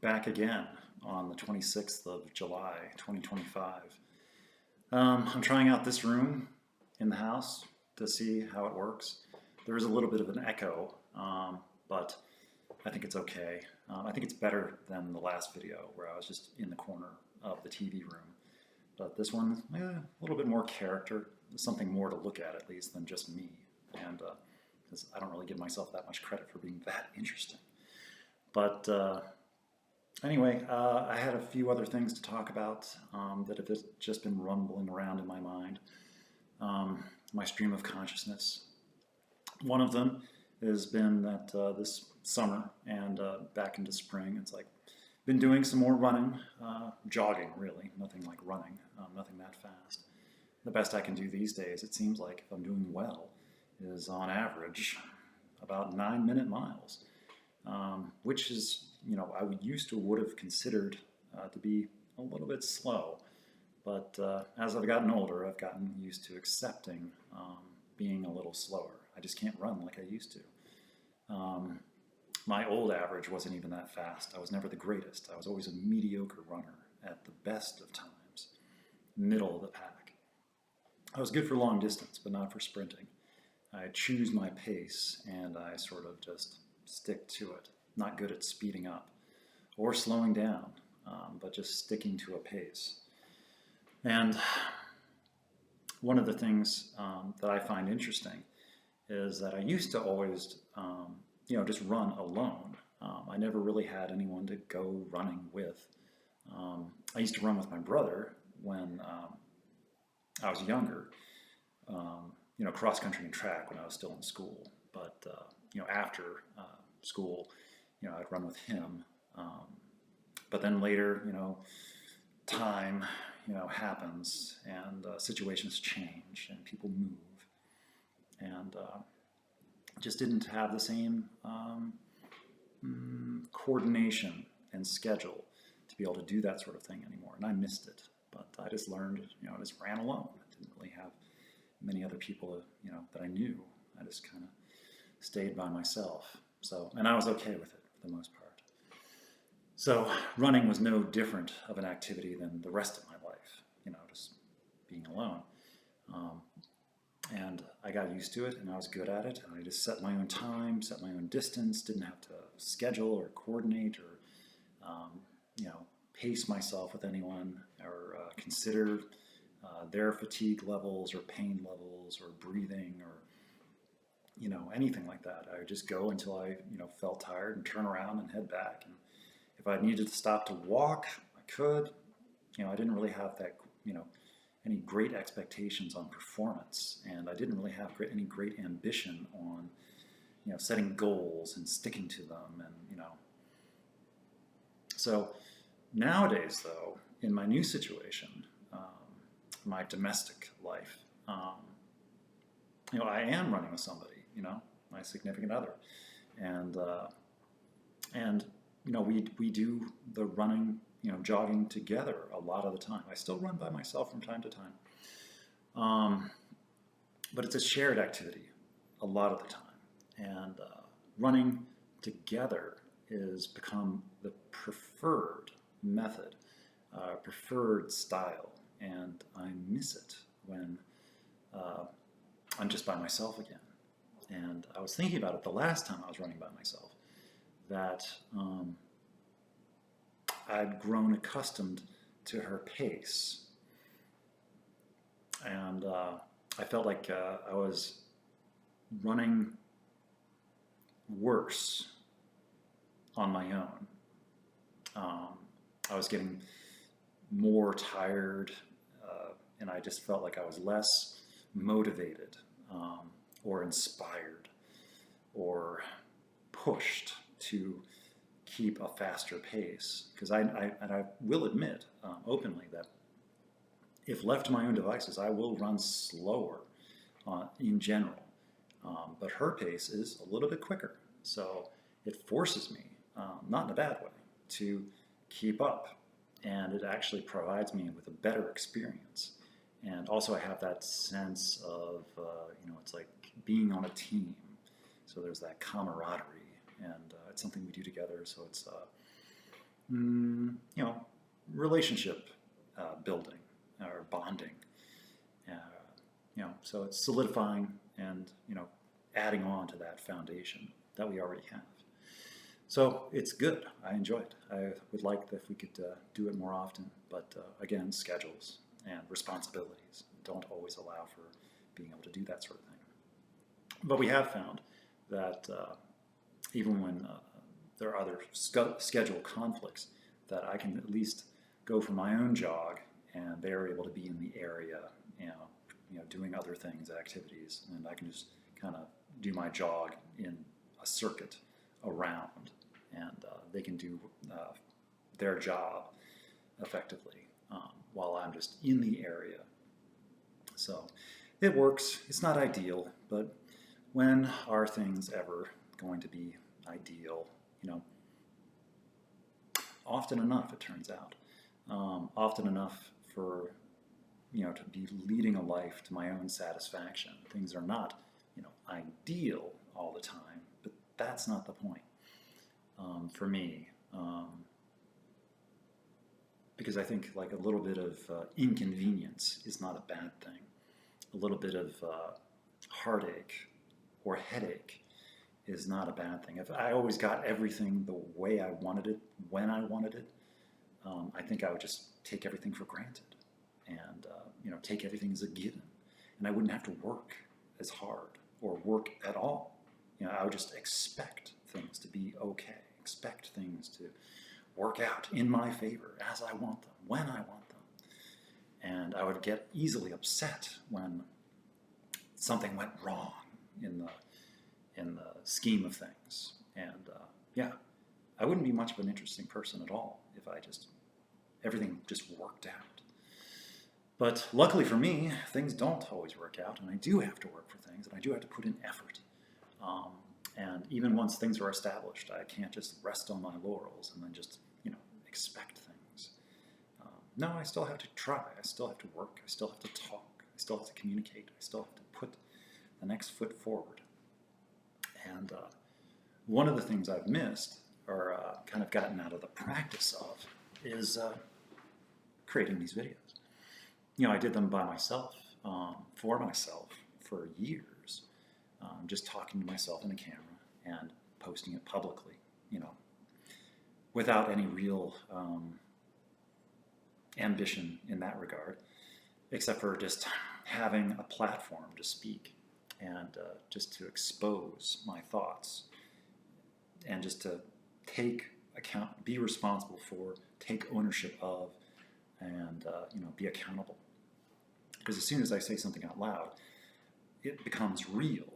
back again on the 26th of July, 2025. I'm trying out this room in the house to see how it works. There is a little bit of an echo, but I think it's okay. I think it's better than the last video where I was just in the corner of the TV room. But this one, a little bit more character, something more to look at least than just me. And because I don't really give myself that much credit for being that interesting. But anyway, I had a few other things to talk about that have just been rumbling around in my mind. My stream of consciousness. One of them has been that this summer and back into spring, it's like been doing some more running, jogging really, nothing like running, nothing that fast. The best I can do these days, it seems like, if I'm doing well, is on average about 9-minute miles, which is, I would have considered to be a little bit slow. But as I've gotten older, I've gotten used to accepting being a little slower. I just can't run like I used to. My old average wasn't even that fast. I was never the greatest. I was always a mediocre runner at the best of times, middle of the pack. I was good for long distance, but not for sprinting. I choose my pace, and I sort of just stick to it. Not good at speeding up or slowing down, but just sticking to a pace. And one of the things that I find interesting is that I used to always, just run alone. I never really had anyone to go running with. I used to run with my brother when I was younger, cross country and track when I was still in school. But, after school, I'd run with him. But then later, time, happens and situations change and people move. And just didn't have the same coordination and schedule to be able to do that sort of thing anymore. And I missed it. But I just learned, I just ran alone. I didn't really have many other people, that I knew. I just kind of stayed by myself. And I was okay with it for the most part. So running was no different of an activity than the rest of my life, just being alone. And I got used to it, and I was good at it. And I just set my own time, set my own distance, didn't have to schedule or coordinate or, pace myself with anyone or consider their fatigue levels or pain levels or breathing or, anything like that. I would just go until I, felt tired and turn around and head back. And if I needed to stop to walk, I could. I didn't really have that, any great expectations on performance, and I didn't really have any great ambition on, setting goals and sticking to them, and So nowadays, though, in my new situation, my domestic life, I am running with somebody, my significant other, and we do the running, jogging together a lot of the time. I still run by myself from time to time. But it's a shared activity a lot of the time. And running together has become the preferred method, preferred style. And I miss it when I'm just by myself again. And I was thinking about it the last time I was running by myself, that I'd grown accustomed to her pace. And I felt like I was running worse on my own. I was getting more tired, and I just felt like I was less motivated or inspired or pushed to keep a faster pace. Because I will admit openly that if left to my own devices, I will run slower in general. But her pace is a little bit quicker. So it forces me, not in a bad way, to keep up. And it actually provides me with a better experience. And also I have that sense of, it's like being on a team. So there's that camaraderie, and it's something we do together. So you know, relationship building or bonding. Uh, you know, so it's solidifying and, you know, adding on to that foundation that we already have. So it's good. I enjoy it. I would like if we could do it more often, but again, schedules and responsibilities don't always allow for being able to do that sort of thing. But we have found that even when there are other schedule conflicts, that I can at least go for my own jog, and they're able to be in the area, doing other things, activities, and I can just kind of do my jog in a circuit around, and they can do their job effectively while I'm just in the area. So it works. It's not ideal, but when are things ever going to be ideal? You know, often enough, it turns out. Often enough for, to be leading a life to my own satisfaction. Things are not, ideal all the time, but that's not the point for me. Because I think like a little bit of inconvenience is not a bad thing. A little bit of heartache or headache is not a bad thing. If I always got everything the way I wanted it, when I wanted it, I think I would just take everything for granted and, take everything as a given. And I wouldn't have to work as hard or work at all. I would just expect things to be okay, expect things to work out in my favor as I want them, when I want them. And I would get easily upset when something went wrong in the scheme of things. And I wouldn't be much of an interesting person at all if everything just worked out. But luckily for me, things don't always work out, and I do have to work for things, and I do have to put in effort. And even once things are established, I can't just rest on my laurels and then just, expect things. No, I still have to try. I still have to work. I still have to talk. I still have to communicate. I still have to put the next foot forward. And one of the things I've missed, or kind of gotten out of the practice of, is creating these videos. I did them by myself, for myself, for years, just talking to myself in the camera and posting it publicly, without any real ambition in that regard, except for just having a platform to speak and just to expose my thoughts and just to take account, be responsible for, take ownership of, and be accountable. Because as soon as I say something out loud, it becomes real,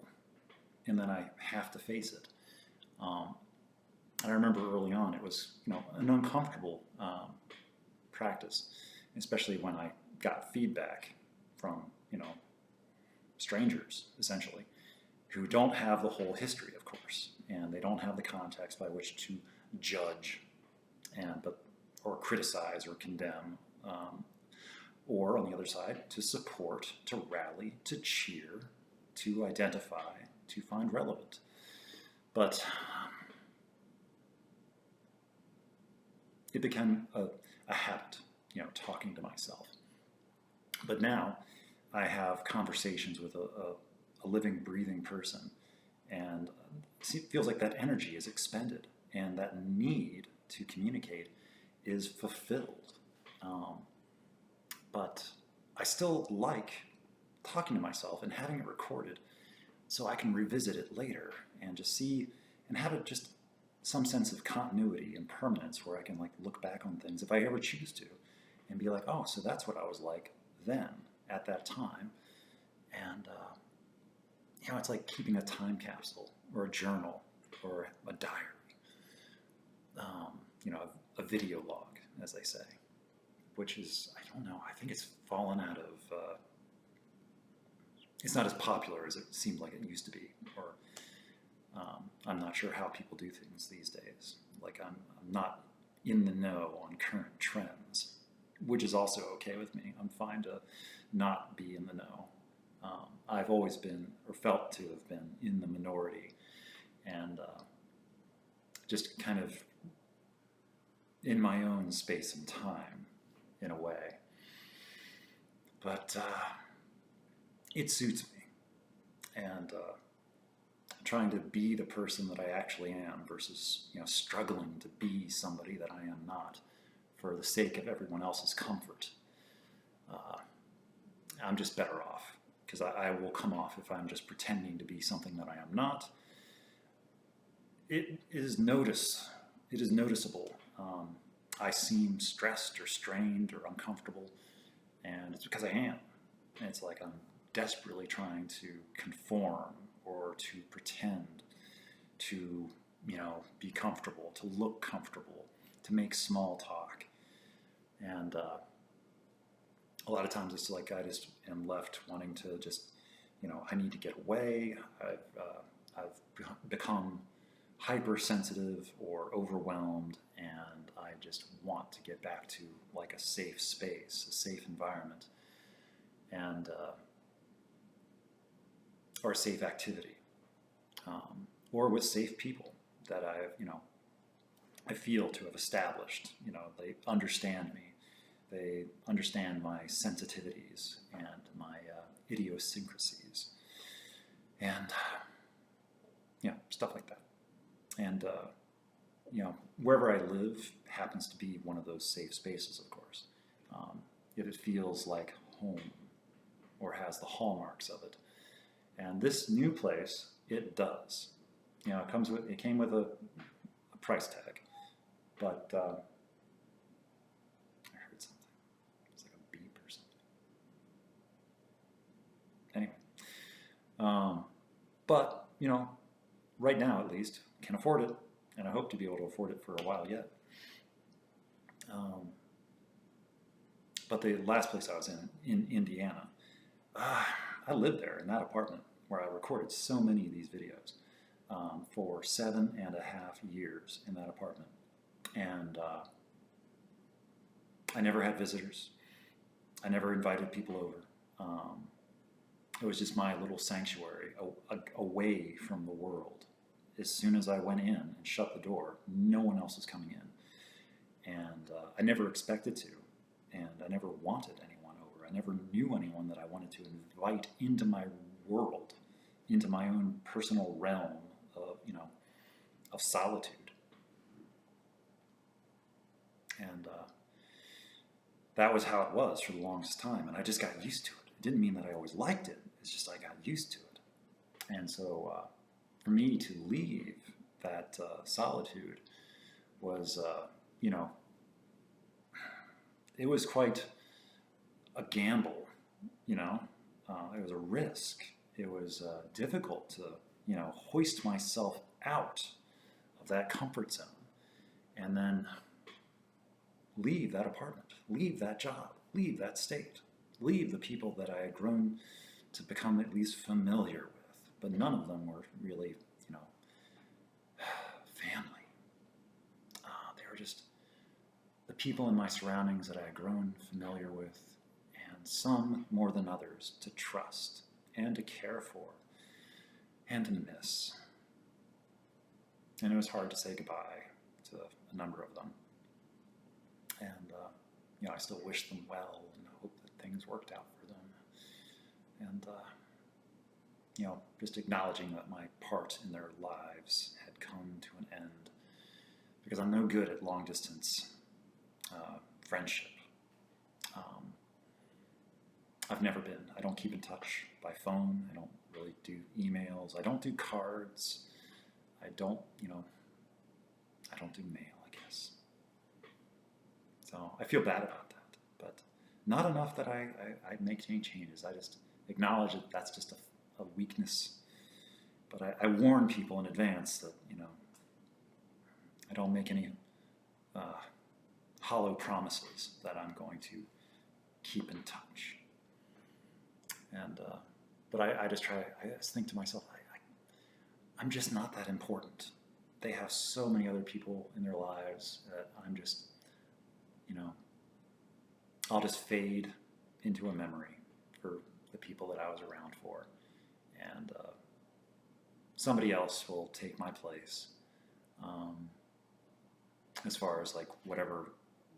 and then I have to face it. And I remember early on, it was an uncomfortable practice, especially when I got feedback from strangers, essentially, who don't have the whole history, of course, and they don't have the context by which to judge or criticize or condemn, or on the other side, to support, to rally, to cheer, to identify, to find relevant. But it became a habit, talking to myself. But now I have conversations with a living, breathing person, and it feels like that energy is expended, and that need to communicate is fulfilled. But I still like talking to myself and having it recorded so I can revisit it later and just see and have it just some sense of continuity and permanence where I can look back on things if I ever choose to and be like, oh, so that's what I was like then at that time. And it's like keeping a time capsule or a journal or a diary, a video log, as they say, which is, I don't know, I think it's fallen out of, it's not as popular as it seemed like it used to be, or I'm not sure how people do things these days. I'm not in the know on current trends, which is also okay with me. I'm fine to not be in the know. I've always been, or felt to have been, in the minority, and just kind of in my own space and time, in a way. But it suits me. And trying to be the person that I actually am versus, struggling to be somebody that I am not for the sake of everyone else's comfort. I'm just better off, because I will come off if I'm just pretending to be something that I am not. It is noticeable. I seem stressed or strained or uncomfortable, and it's because I am. And it's like I'm desperately trying to conform or to pretend to, be comfortable, to look comfortable, to make small talk. And a lot of times it's like I just am left wanting to just, I need to get away. I've become hypersensitive or overwhelmed, and I just want to get back to like a safe space, a safe environment, and or a safe activity, or with safe people that I feel to have established. They understand me, they understand my sensitivities and my idiosyncrasies, and stuff like that. And wherever I live happens to be one of those safe spaces, of course. If it feels like home or has the hallmarks of it. And this new place, it does. It came with a price tag, but I heard something. It's like a beep or something. Anyway, but right now at least, can afford it, and I hope to be able to afford it for a while yet. But the last place I was in Indiana, I lived there in that apartment where I recorded so many of these videos for 7.5 years in that apartment. And I never had visitors. I never invited people over. It was just my little sanctuary away from the world. As soon as I went in and shut the door, no one else was coming in. And I never expected to, and I never wanted anyone over. I never knew anyone that I wanted to invite into my world, into my own personal realm of solitude. And that was how it was for the longest time, and I just got used to it. It didn't mean that I always liked it. It's just I got used to it. And so for me to leave that solitude was, it was quite a gamble, it was a risk. It was difficult to, hoist myself out of that comfort zone and then leave that apartment, leave that job, leave that state, leave the people that I had grown to become at least familiar with. But none of them were really, family. They were just the people in my surroundings that I had grown familiar with, and some more than others to trust and to care for and to miss. And it was hard to say goodbye to a number of them. And, I still wish them well and hope that things worked out for them. And, just acknowledging that my part in their lives had come to an end, because I'm no good at long distance friendship. I've never been. I don't keep in touch by phone. I don't really do emails. I don't do cards. I don't do mail, I guess. So I feel bad about that, but not enough that I make any changes. I just acknowledge that that's just a weakness. But I warn people in advance that, I don't make any hollow promises that I'm going to keep in touch. And but I just think to myself, I'm just not that important. They have so many other people in their lives that I'm just, I'll just fade into a memory for the people that I was around for. And somebody else will take my place. as far as like whatever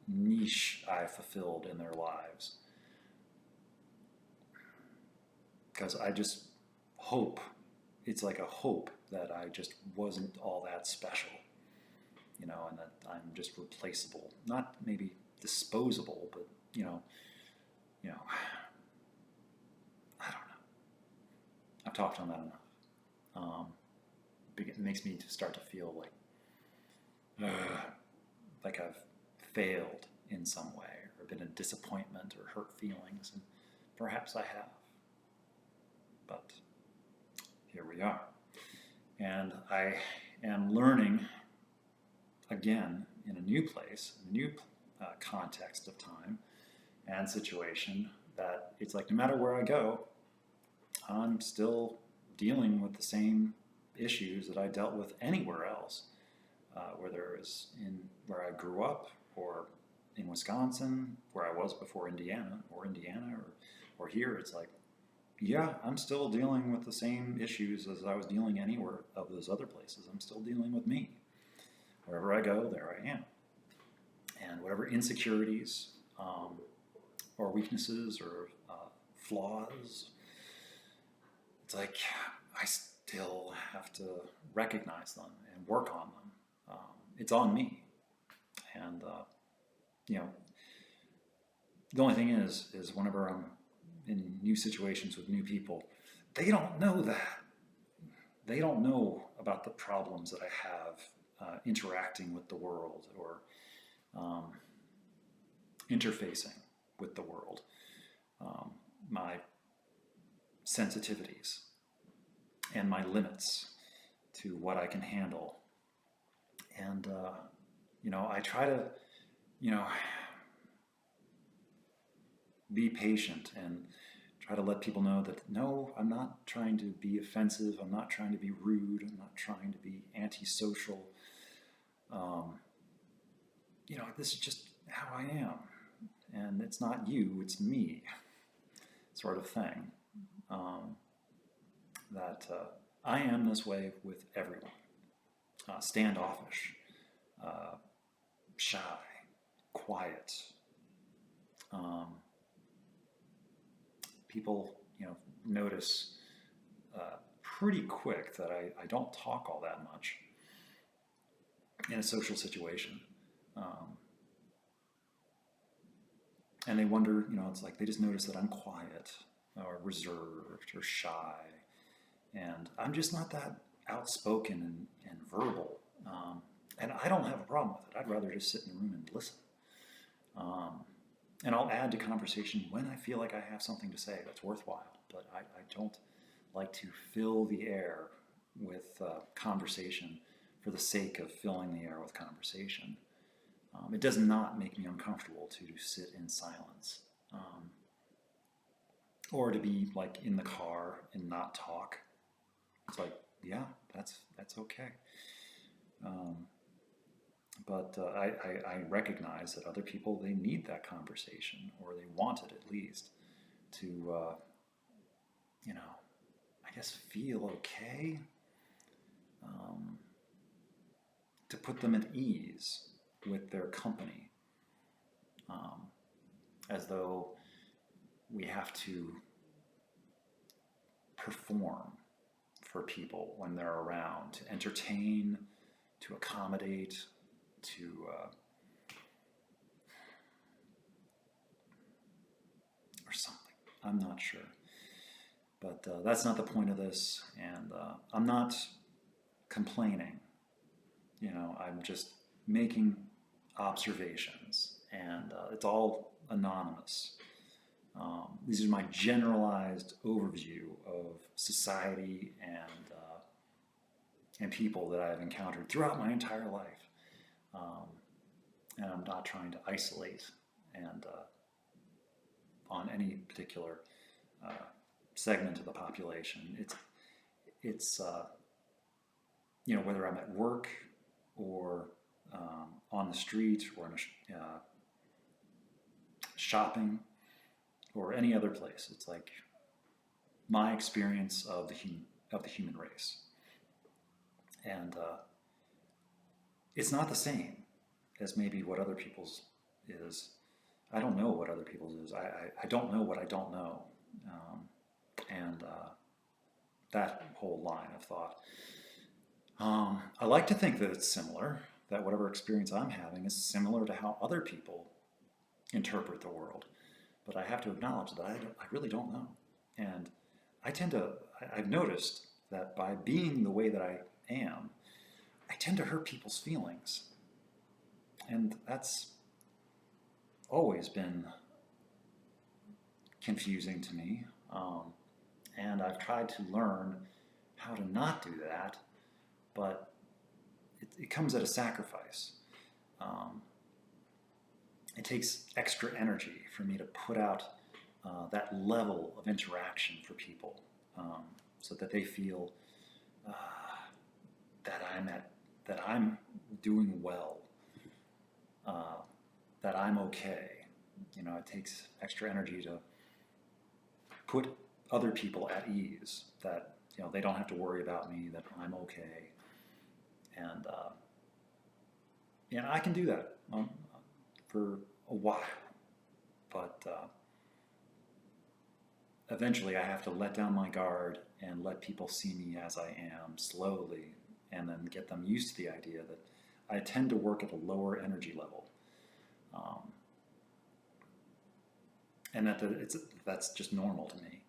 niche I fulfilled in their lives. Because I just hope, it's like a hope that I just wasn't all that special, you know, and that I'm just replaceable. Not maybe disposable, but, you know, I don't know. I've talked on that enough. It makes me start to feel like I've failed in some way, or been a disappointment or hurt feelings, and perhaps I have. But here we are. And I am learning again in a new place, a new context of time and situation, that it's like no matter where I go, I'm still dealing with the same issues that I dealt with anywhere else, whether it was in where I grew up, or in Wisconsin, where I was before Indiana, or here. It's like, yeah, I'm still dealing with the same issues as I was dealing anywhere of those other places. I'm still dealing with me. Wherever I go, there I am. And whatever insecurities or weaknesses or flaws, it's like I still have to recognize them and work on them. It's on me. And, the only thing is whenever I'm in new situations with new people, they don't know that. They don't know about the problems that I have interacting with the world, or interfacing with the world, my sensitivities and my limits to what I can handle. And, I try to, be patient and try to let people know that, no, I'm not trying to be offensive. I'm not trying to be rude. I'm not trying to be antisocial. This is just how I am. And it's not you, it's me, sort of thing. That I am this way with everyone. Standoffish, shy, quiet. People, notice pretty quick that I don't talk all that much in a social situation. And they wonder, it's like they just notice that I'm quiet or reserved or shy. And I'm just not that outspoken and verbal. And I don't have a problem with it. I'd rather just sit in the room and listen. And I'll add to conversation when I feel like I have something to say that's worthwhile. But I don't like to fill the air with conversation for the sake of filling the air with conversation. It does not make me uncomfortable to sit in silence. Or to be like in the car and not talk. It's like, yeah, that's okay. But I recognize that other people, they need that conversation, or they want it at least, to, I guess feel okay, to put them at ease with their company, as though we have to perform for people when they're around, to entertain, to accommodate, to or something. I'm not sure. But that's not the point of this, and I'm not complaining. I'm just making observations, and it's all anonymous. These are my generalized overview of society and people that I've encountered throughout my entire life. And I'm not trying to isolate and on any particular segment of the population. It's whether I'm at work or on the street or in shopping or any other place. It's like my experience of the human race, and it's not the same as maybe what other people's is. I don't know what other people's is. I don't know what I don't know. And that whole line of thought. I like to think that it's similar, that whatever experience I'm having is similar to how other people interpret the world. But I have to acknowledge that I really don't know. And I've noticed that by being the way that I am, I tend to hurt people's feelings. And that's always been confusing to me. And I've tried to learn how to not do that, but it comes at a sacrifice. It takes extra energy for me to put out that level of interaction for people, so that they feel that I'm doing well, that I'm okay. It takes extra energy to put other people at ease, that they don't have to worry about me, that I'm okay, and I can do that for a while, but eventually I have to let down my guard and let people see me as I am slowly, and then get them used to the idea that I tend to work at a lower energy level, and that's just normal to me.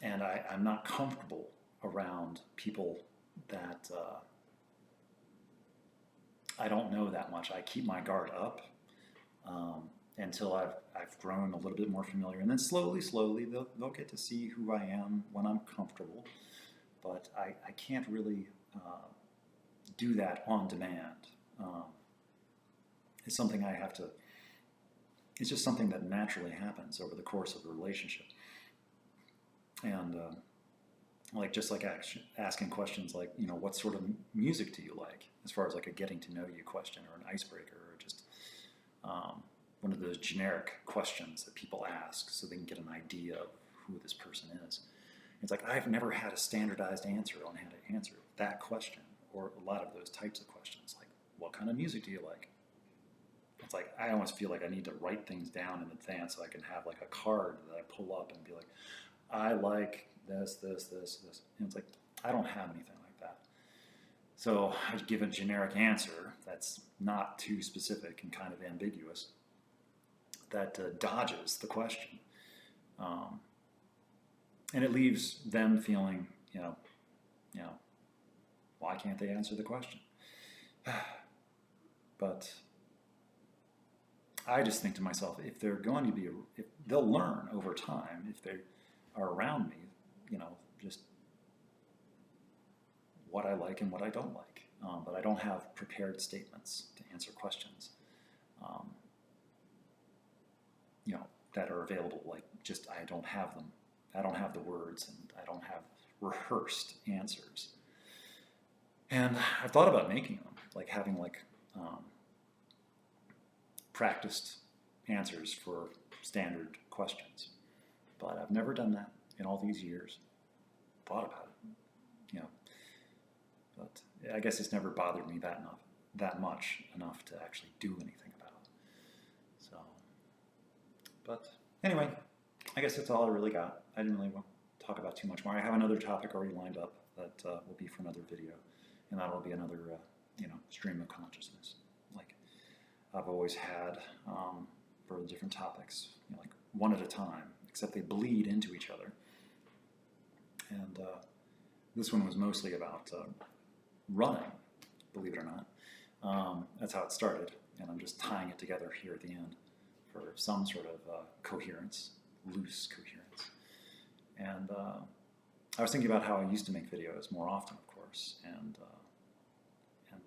And I'm not comfortable around people that I don't know that much. I keep my guard up until I've grown a little bit more familiar, and then slowly they'll get to see who I am when I'm comfortable. But I can't really do that on demand. It's something I have to. It's just something that naturally happens over the course of a relationship. And just like asking questions like, what sort of music do you like? As far as like a getting to know you question, or an icebreaker, or just one of those generic questions that people ask so they can get an idea of who this person is. It's like, I've never had a standardized answer on how to answer that question, or a lot of those types of questions. Like, what kind of music do you like? It's like, I almost feel like I need to write things down in advance so I can have like a card that I pull up and be like, I like this. And it's like, I don't have anything like that. So I give a generic answer that's not too specific and kind of ambiguous, that dodges the question. And it leaves them feeling, why can't they answer the question? But I just think to myself, if they're going to be, if they'll learn over time, if they are around me, just what I like and what I don't like. But I don't have prepared statements to answer questions, that are available. Like, just, I don't have them. I don't have the words, and I don't have rehearsed answers. And I've thought about making them, like having practiced answers for standard questions. But I've never done that in all these years. Thought about it, but I guess it's never bothered me that much enough to actually do anything about it. So, but anyway, I guess that's all I really got. I didn't really want to talk about too much more. I have another topic already lined up that will be for another video, and that'll be another stream of consciousness, like I've always had for the different topics, like one at a time, except they bleed into each other. And this one was mostly about running, believe it or not. That's how it started, and I'm just tying it together here at the end for some sort of coherence, loose coherence. And I was thinking about how I used to make videos more often, of course, and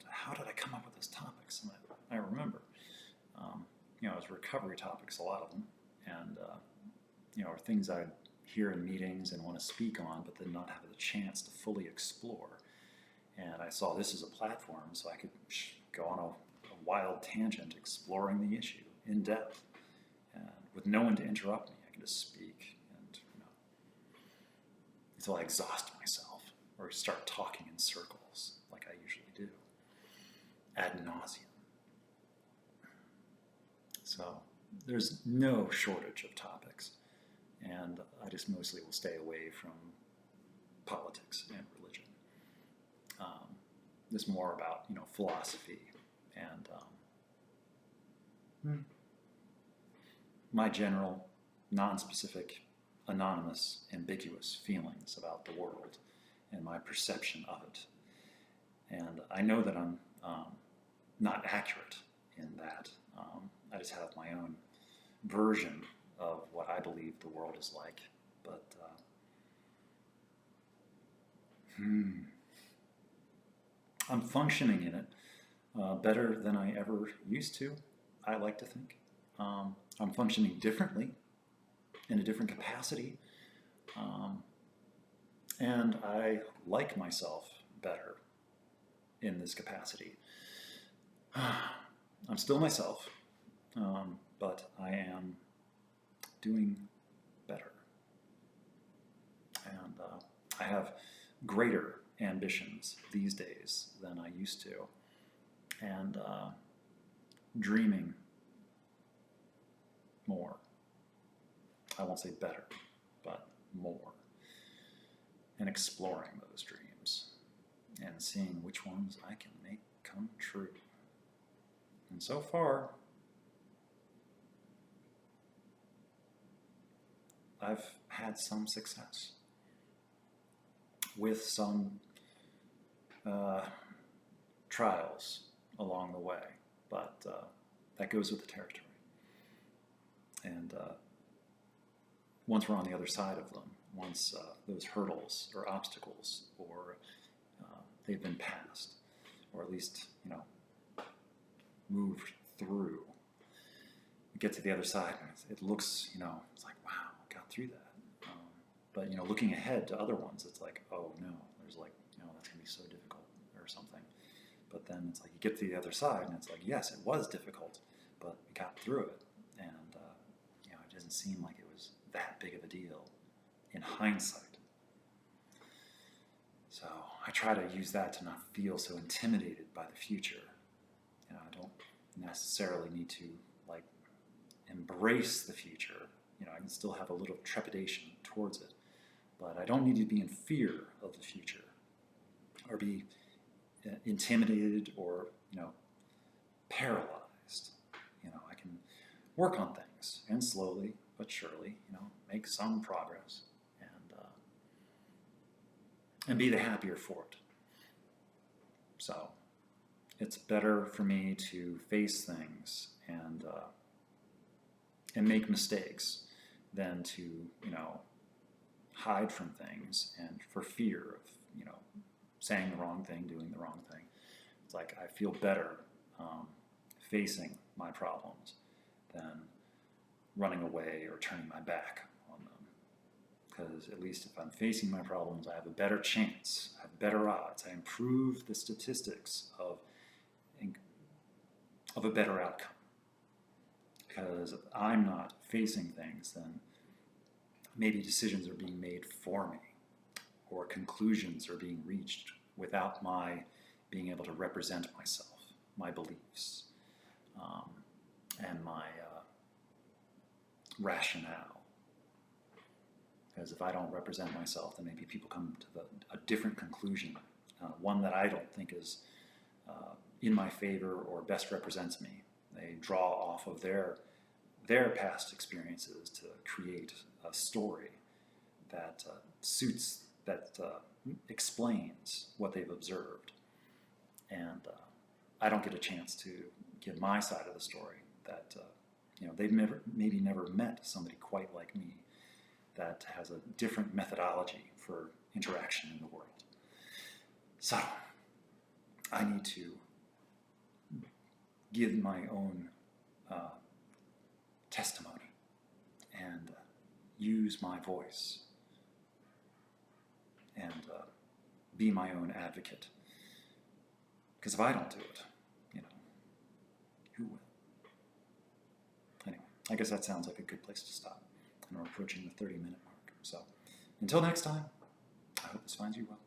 how did I come up with those topics? And I remember, it was recovery topics, a lot of them, and or things I'd hear in meetings and want to speak on, but then not have the chance to fully explore. And I saw this as a platform, so I could go on a wild tangent exploring the issue in depth, and with no one to interrupt me. I can just speak, and until I exhaust myself or start talking in circles like I usually do. ad nauseum. So there's no shortage of topics, and I just mostly will stay away from politics and religion. This more about philosophy and my general, non-specific, anonymous, ambiguous feelings about the world and my perception of it. And I know that I'm not accurate in that. I just have my own version of what I believe the world is like. But I'm functioning in it better than I ever used to, I like to think. I'm functioning differently, in a different capacity. And I like myself better in this capacity. I'm still myself, but I am doing better. And I have greater ambitions these days than I used to. And dreaming more. I won't say better, but more. And exploring those dreams and seeing which ones I can make come true. And so far, I've had some success with some trials along the way, but that goes with the territory. And once we're on the other side of them, once those hurdles or obstacles or they've been passed, or at least moved through, we get to the other side and it looks, it's like, wow, got through that. But looking ahead to other ones, it's like, oh no, there's like, that's gonna be so difficult or something. But then it's like you get to the other side and it's like, yes, it was difficult, but we got through it. And it doesn't seem like it was that big of a deal in hindsight. So I try to use that to not feel so intimidated by the future. I don't necessarily need to embrace the future. I can still have a little trepidation towards it, but I don't need to be in fear of the future or be intimidated or paralyzed. I can work on things and slowly but surely make some progress and be the happier for it. So it's better for me to face things and make mistakes than to hide from things and for fear of saying the wrong thing, doing the wrong thing. It's like I feel better facing my problems than running away or turning my back on them. Because at least if I'm facing my problems, I have a better chance, I have better odds. I improve the statistics of a better outcome. Because if I'm not facing things, then maybe decisions are being made for me, or conclusions are being reached without my being able to represent myself, my beliefs, and my rationale. Because if I don't represent myself, then maybe people come to a different conclusion, one that I don't think is in my favor or best represents me. They draw off of their past experiences to create a story that suits, that explains what they've observed. And I don't get a chance to give my side of the story, that they've maybe never met somebody quite like me that has a different methodology for interaction in the world. So I need to give my own testimony and use my voice and be my own advocate. Because if I don't do it, who will? Anyway, I guess that sounds like a good place to stop. And we're approaching the 30-minute mark. So until next time, I hope this finds you well.